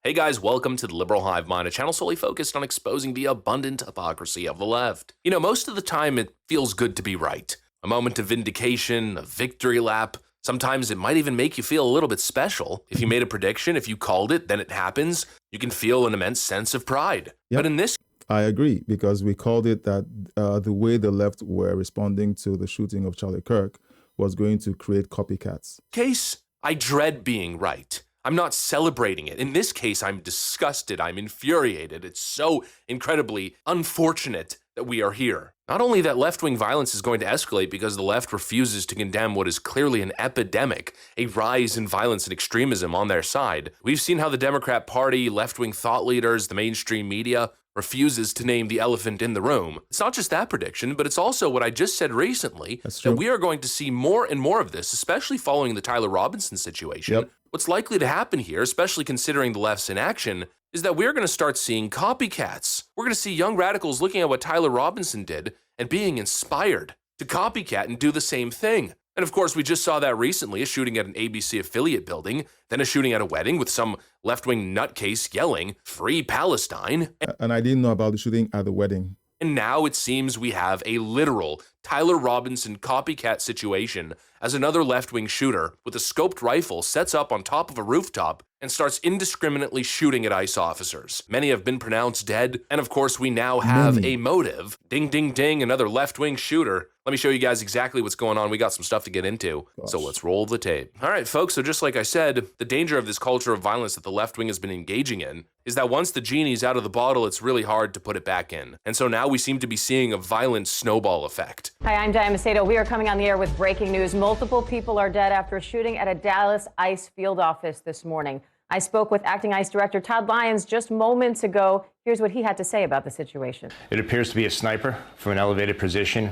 Hey guys, welcome to the Liberal Hive Mind, a channel solely focused on exposing the abundant hypocrisy of the left. You know, most of the time it feels good to be right. A moment of vindication, a victory lap. Sometimes it might even make you feel a little bit special. If you made a prediction, if you called it, then it happens. You can feel an immense sense of pride. Yep. But in this I agree, because we called it that the way the left were responding to the shooting of Charlie Kirk was going to create copycats. case, I dread being right. I'm not celebrating it. In this case, I'm disgusted. I'm infuriated. It's so incredibly unfortunate that we are here. Not only that left-wing violence is going to escalate because the left refuses to condemn what is clearly an epidemic, a rise in violence and extremism on their side. We've seen how the Democrat Party, left-wing thought leaders, the mainstream media refuses to name the elephant in the room. It's not just that prediction, but it's also what I just said recently, that we are going to see more and more of this, especially following the Tyler Robinson situation. Yep. What's likely to happen here, especially considering the left's inaction, is that we're going to start seeing copycats. We're going to see young radicals looking at what Tyler Robinson did and being inspired to copycat and do the same thing. And of course, we just saw that recently, a shooting at an ABC affiliate building, then a shooting at a wedding with some left-wing nutcase yelling, "Free Palestine." And I didn't know about the shooting at the wedding. And now it seems we have a literal Tyler Robinson copycat situation as another left-wing shooter with a scoped rifle sets up on top of a rooftop and starts indiscriminately shooting at ICE officers. Many have been pronounced dead, and of course we now have a motive. Ding, ding, ding, another left-wing shooter. Let me show you guys exactly what's going on. We got some stuff to get into, so let's roll the tape. All right, folks, so just like I said, the danger of this culture of violence that the left wing has been engaging in is that once the genie's out of the bottle, it's really hard to put it back in. And so now we seem to be seeing a violent snowball effect. Hi, I'm Diane Macedo. We are coming on the air with breaking news. Multiple people are dead after a shooting at a Dallas ICE field office this morning. I spoke with Acting ICE Director Todd Lyons just moments ago. Here's what he had to say about the situation. It appears to be a sniper from an elevated position.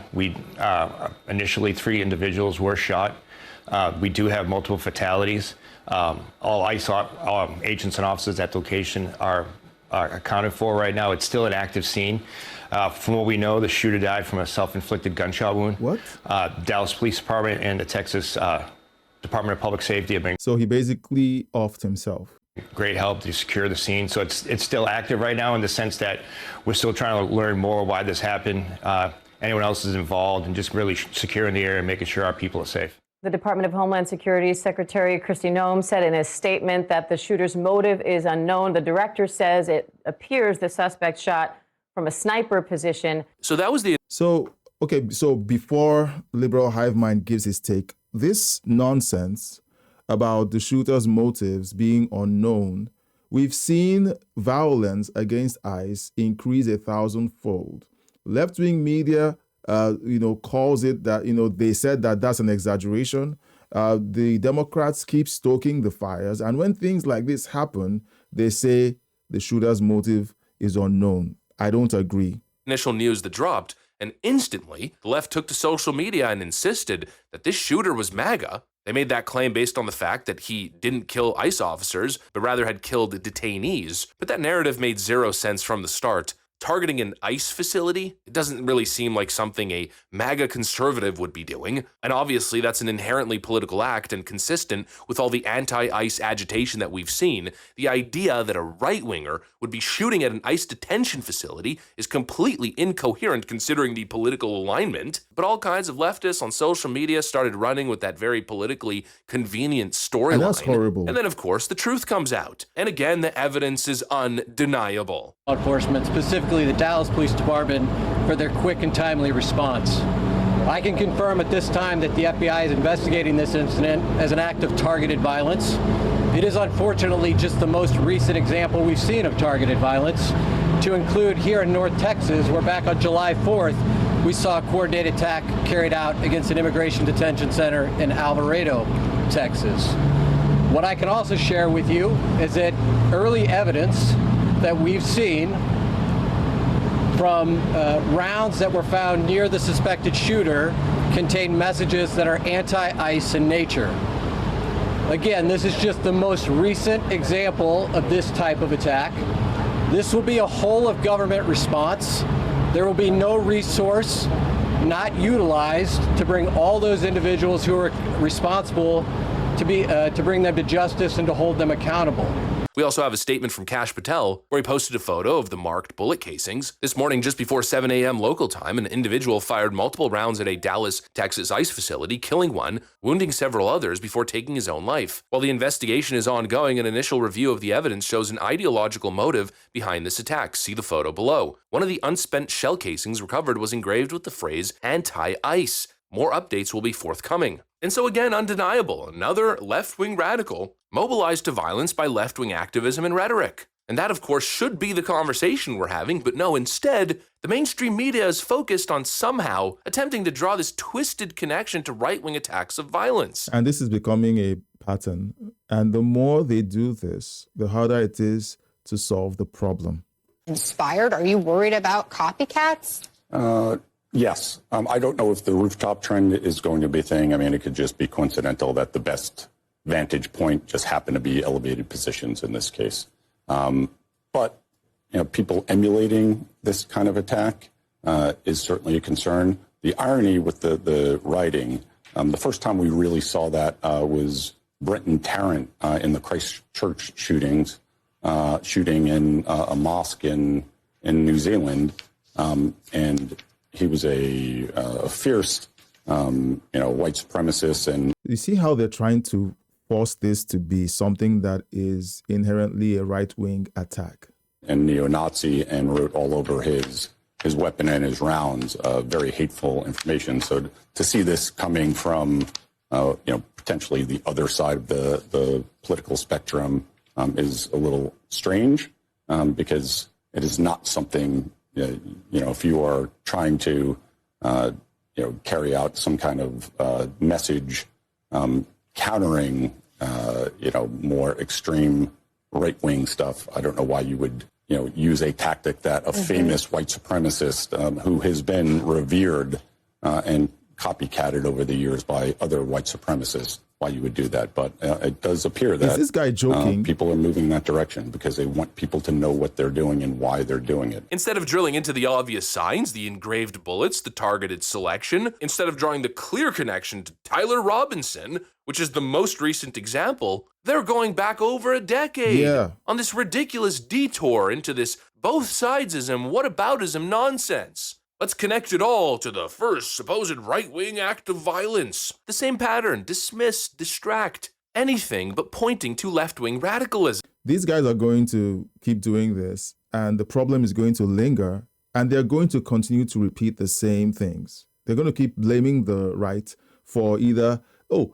Initially, 3 individuals were shot. We do have multiple fatalities. All ICE agents and officers at the location are accounted for right now. It's still an active scene. From what we know, the shooter died from a self-inflicted gunshot wound. What? Dallas Police Department and the Texas Department of Public Safety have been So he basically offed himself. great help to secure the scene. So it's still active right now in the sense that we're still trying to learn more why this happened, anyone else is involved, and just really securing the area and making sure our people are safe. The Department of Homeland Security Secretary Kristi Noem said in a statement that the shooter's motive is unknown. The director says it appears the suspect shot from a sniper position. So that was the... So before Liberal Hive Mind gives his take, this nonsense about the shooter's motives being unknown, we've seen violence against ICE increase 1,000-fold. Left-wing media, calls it that, they said that that's an exaggeration. The Democrats keep stoking the fires. And when things like this happen, they say the shooter's motive is unknown. I don't agree. Initial news that dropped, and instantly the left took to social media and insisted that this shooter was MAGA. They made that claim based on the fact that he didn't kill ICE officers, but rather had killed detainees. But that narrative made zero sense from the start. Targeting an ICE facility, it doesn't really seem like something a MAGA conservative would be doing. And obviously that's an inherently political act and consistent with all the anti-ICE agitation that we've seen. The idea that a right-winger would be shooting at an ICE detention facility is completely incoherent considering the political alignment. But all kinds of leftists on social media started running with that very politically convenient storyline. And that's horrible. And then of course the truth comes out. And again, the evidence is undeniable. Law enforcement, specifically the Dallas Police Department, for their quick and timely response. I can confirm at this time that the FBI is investigating this incident as an act of targeted violence. It is unfortunately just the most recent example we've seen of targeted violence, to include here in North Texas, where back on July 4th, we saw a coordinated attack carried out against an immigration detention center in Alvarado, Texas. What I can also share with you is that early evidence that we've seen from rounds that were found near the suspected shooter contain messages that are anti-ICE in nature. Again, this is just the most recent example of this type of attack. This will be a whole of government response. There will be no resource not utilized to bring all those individuals who are responsible to bring them to justice and to hold them accountable. We also have a statement from Kash Patel, where he posted a photo of the marked bullet casings. This morning, just before 7 a.m. local time, an individual fired multiple rounds at a Dallas, Texas ICE facility, killing one, wounding several others before taking his own life. While the investigation is ongoing, an initial review of the evidence shows an ideological motive behind this attack. See the photo below. One of the unspent shell casings recovered was engraved with the phrase anti-ICE. More updates will be forthcoming. And so again, undeniable, another left-wing radical mobilized to violence by left-wing activism and rhetoric. And that, of course, should be the conversation we're having, but no, instead, the mainstream media is focused on somehow attempting to draw this twisted connection to right-wing attacks of violence. And this is becoming a pattern. And the more they do this, the harder it is to solve the problem. Inspired? Are you worried about copycats? Yes. I don't know if the rooftop trend is going to be a thing. I mean, it could just be coincidental that the best vantage point just happened to be elevated positions in this case. But, people emulating this kind of attack is certainly a concern. The irony with the writing, the first time we really saw that was Brenton Tarrant in the Christchurch shooting in a mosque in New Zealand. And he was a fierce, white supremacist. And you see how they're trying to force this to be something that is inherently a right-wing attack. And neo-Nazi, and wrote all over his weapon and his rounds, very hateful information. So to see this coming from, potentially the other side of the political spectrum is a little strange, because it is not something, if you are trying to, carry out some kind of message countering, more extreme right-wing stuff, I don't know why you would, use a tactic that a famous white supremacist who has been revered and copycatted over the years by other white supremacists, why you would do that. But it does appear that is this guy joking? People are moving in that direction because they want people to know what they're doing and why they're doing it. Instead of drilling into the obvious signs, the engraved bullets, the targeted selection, instead of drawing the clear connection to Tyler Robinson, which is the most recent example, they're going back over a decade on this ridiculous detour into this both sidesism, whataboutism nonsense. Let's connect it all to the first supposed right-wing act of violence. The same pattern, dismiss, distract, anything but pointing to left-wing radicalism. These guys are going to keep doing this, and the problem is going to linger, and they're going to continue to repeat the same things. They're going to keep blaming the right for either,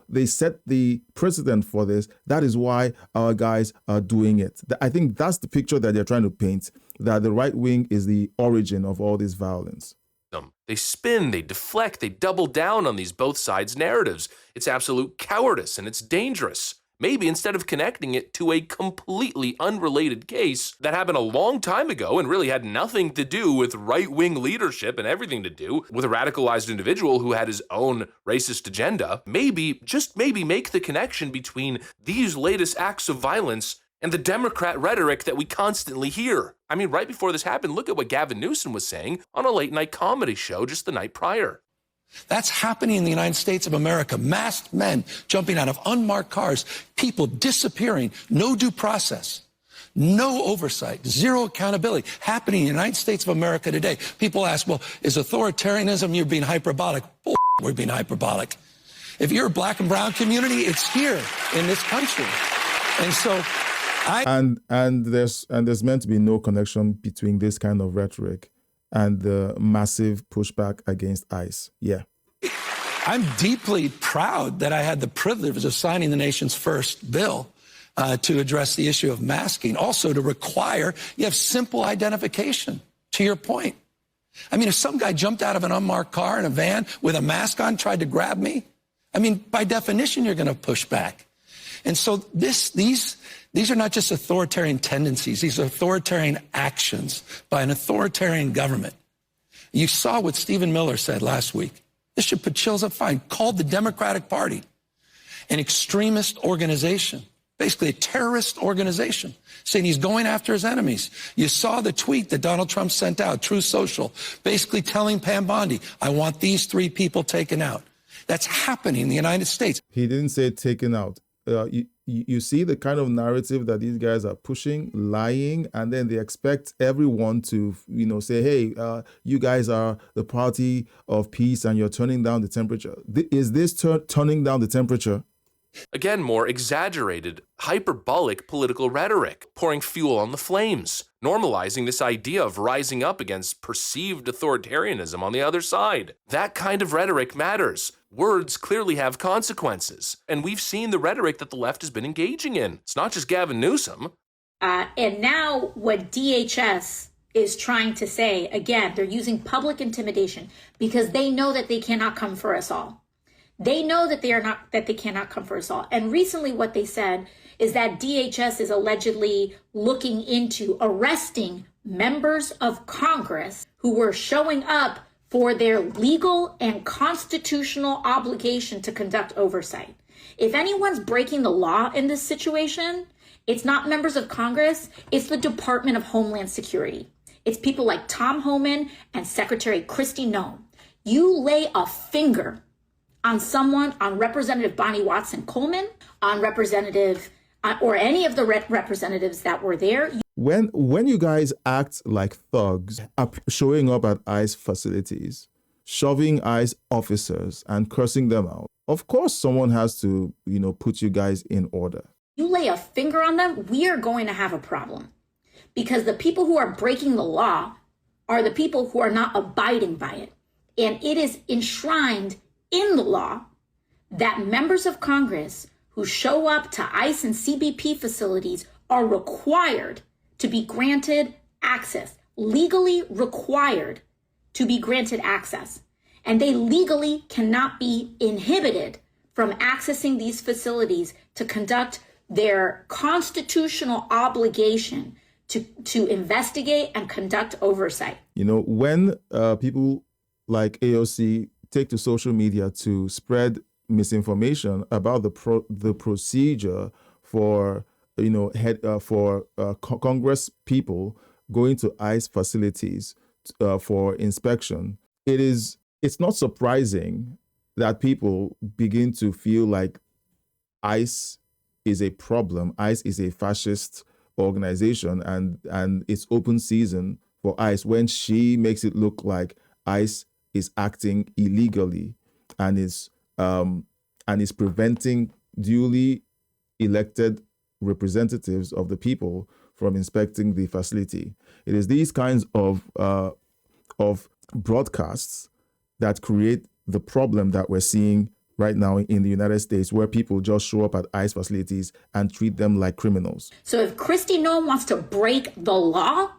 they set the precedent for this, that is why our guys are doing it. I think that's the picture that they're trying to paint, that the right wing is the origin of all this violence. They spin, they deflect, they double down on these both sides narratives. It's absolute cowardice and it's dangerous. Maybe instead of connecting it to a completely unrelated case that happened a long time ago and really had nothing to do with right-wing leadership and everything to do with a radicalized individual who had his own racist agenda, maybe, just maybe, make the connection between these latest acts of violence and the Democrat rhetoric that we constantly hear. I mean, right before this happened, look at what Gavin Newsom was saying on a late-night comedy show just the night prior. That's happening in the United States of America. Masked men jumping out of unmarked cars, people disappearing, no due process, no oversight, zero accountability, happening in the United States of America today. People ask, well, is authoritarianism, you're being hyperbolic? Bull, we're being hyperbolic. If you're a black and brown community, it's here in this country. And so And there's meant to be no connection between this kind of rhetoric and the massive pushback against ICE. Yeah. I'm deeply proud that I had the privilege of signing the nation's first bill to address the issue of masking. Also to require, you have simple identification, to your point. I mean, if some guy jumped out of an unmarked car in a van with a mask on, tried to grab me, I mean, by definition, you're going to push back. And so these are not just authoritarian tendencies. These are authoritarian actions by an authoritarian government. You saw what Stephen Miller said last week. This should put chills up fine. Called the Democratic Party an extremist organization, basically a terrorist organization, saying he's going after his enemies. You saw the tweet that Donald Trump sent out, Truth Social, basically telling Pam Bondi, I want these 3 people taken out. That's happening in the United States. He didn't say taken out. you see the kind of narrative that these guys are pushing, lying, and then they expect everyone to, say, hey, you guys are the party of peace and you're turning down the temperature. Is this turning down the temperature? Again, more exaggerated, hyperbolic political rhetoric, pouring fuel on the flames, normalizing this idea of rising up against perceived authoritarianism on the other side. That kind of rhetoric matters. Words clearly have consequences, and we've seen the rhetoric that the left has been engaging in. It's not just Gavin Newsom. And now what DHS is trying to say, again, they're using public intimidation because they know that they cannot come for us all. They know that they cannot come for us all. And recently what they said is that DHS is allegedly looking into arresting members of Congress who were showing up for their legal and constitutional obligation to conduct oversight. If anyone's breaking the law in this situation, it's not members of Congress, it's the Department of Homeland Security. It's people like Tom Homan and Secretary Kristi Noem. You lay a finger on someone, on Representative Bonnie Watson Coleman, on Representative, or any of the representatives that were there. When you guys act like thugs, showing up at ICE facilities, shoving ICE officers and cursing them out, of course someone has to, put you guys in order. You lay a finger on them, we are going to have a problem. Because the people who are breaking the law are the people who are not abiding by it. And it is enshrined in the law that members of Congress who show up to ICE and CBP facilities are required to be granted access, legally required to be granted access. And they legally cannot be inhibited from accessing these facilities to conduct their constitutional obligation to investigate and conduct oversight. When people like AOC take to social media to spread misinformation about the procedure for Congress people going to ICE facilities for inspection, it's not surprising that people begin to feel like ICE is a problem. ICE is a fascist organization, and it's open season for ICE when she makes it look like ICE is acting illegally and is preventing duly elected representatives of the people from inspecting the facility. It is these kinds of broadcasts that create the problem that we're seeing right now in the United States, where people just show up at ICE facilities and treat them like criminals. So if Kristi Noem wants to break the law,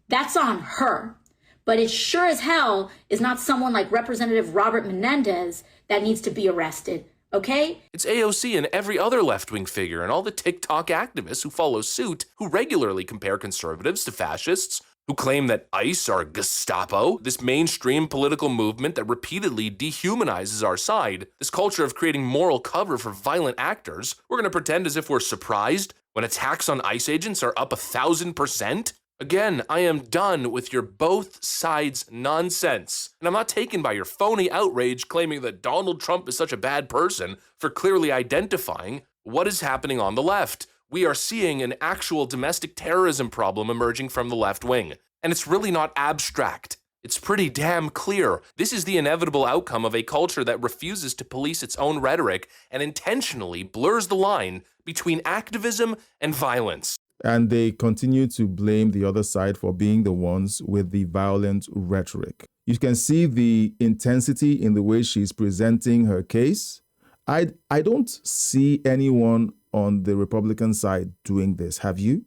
that's on her. But it sure as hell is not someone like Representative Robert Menendez that needs to be arrested, okay? It's AOC and every other left-wing figure and all the TikTok activists who follow suit, who regularly compare conservatives to fascists, who claim that ICE are Gestapo, this mainstream political movement that repeatedly dehumanizes our side, this culture of creating moral cover for violent actors. We're going to pretend as if we're surprised when attacks on ICE agents are up 1,000%? Again, I am done with your both sides nonsense, and I'm not taken by your phony outrage claiming that Donald Trump is such a bad person for clearly identifying what is happening on the left. We are seeing an actual domestic terrorism problem emerging from the left wing, and it's really not abstract. It's pretty damn clear. This is the inevitable outcome of a culture that refuses to police its own rhetoric and intentionally blurs the line between activism and violence. And they continue to blame the other side for being the ones with the violent rhetoric. You can see the intensity in the way she's presenting her case. I don't see anyone on the Republican side doing this. Have you?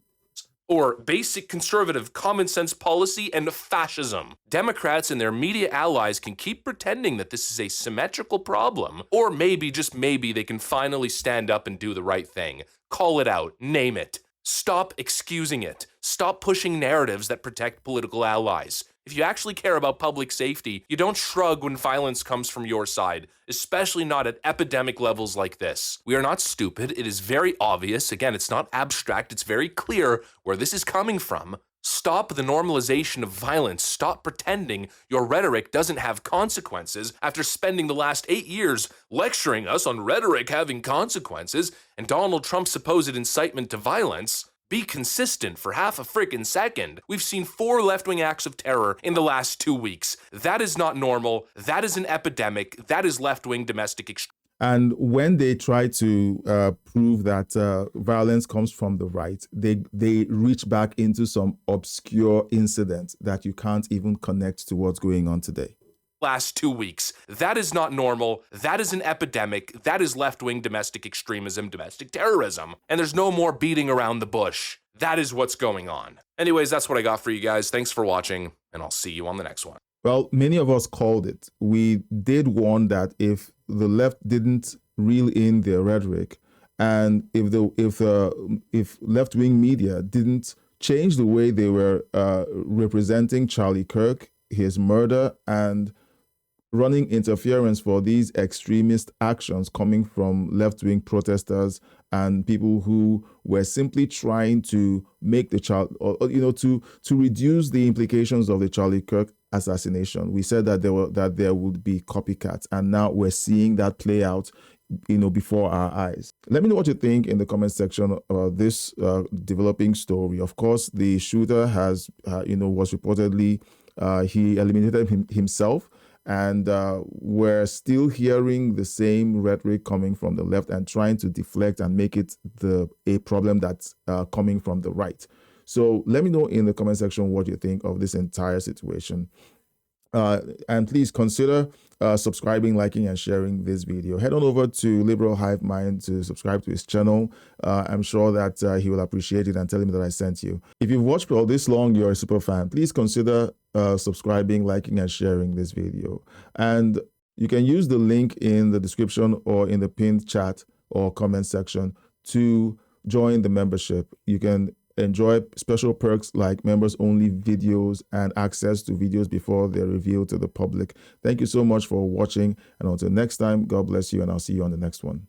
Or basic conservative common sense policy and fascism. Democrats and their media allies can keep pretending that this is a symmetrical problem, or maybe, just maybe, they can finally stand up and do the right thing. Call it out, name it. Stop excusing it. Stop pushing narratives that protect political allies. If you actually care about public safety, you don't shrug when violence comes from your side, especially not at epidemic levels like this. We are not stupid. It is very obvious. Again, it's not abstract. It's very clear where this is coming from. Stop the normalization of violence. Stop pretending your rhetoric doesn't have consequences after spending the last 8 years lecturing us on rhetoric having consequences and Donald Trump's supposed incitement to violence. Be consistent for half a freaking second. We've seen 4 left-wing acts of terror in the last 2 weeks. That is not normal. That is an epidemic. That is left-wing domestic extremism. And when they try to prove that violence comes from the right, they reach back into some obscure incident that you can't even connect to what's going on today. Last 2 weeks. That is not normal. That is an epidemic. That is left-wing domestic extremism, domestic terrorism. And there's no more beating around the bush. That is what's going on. Anyways, that's what I got for you guys. Thanks for watching, and I'll see you on the next one. Well, many of us called it. We did warn that if the left didn't reel in their rhetoric, and if left-wing media didn't change the way they were representing Charlie Kirk, his murder, and running interference for these extremist actions coming from left-wing protesters and people who were simply trying to make the to reduce the implications of the Charlie Kirk assassination. We said that there would be copycats, and now we're seeing that play out before our eyes. Let me know what you think in the comment section about this developing story. Of course, the shooter was reportedly he eliminated himself. And we're still hearing the same rhetoric coming from the left and trying to deflect and make it a problem that's coming from the right. So let me know in the comment section what you think of this entire situation. And please consider subscribing, liking, and sharing this video. Head on over to Liberal Hive Mind to subscribe to his channel. I'm sure that he will appreciate it, and tell him that I sent you. If you've watched for all this long, you're a super fan, please consider subscribing, liking, and sharing this video. And you can use the link in the description or in the pinned chat or comment section to join the membership. You can enjoy special perks like members-only videos and access to videos before they're revealed to the public. Thank you so much for watching, and until next time, God bless you, and I'll see you on the next one.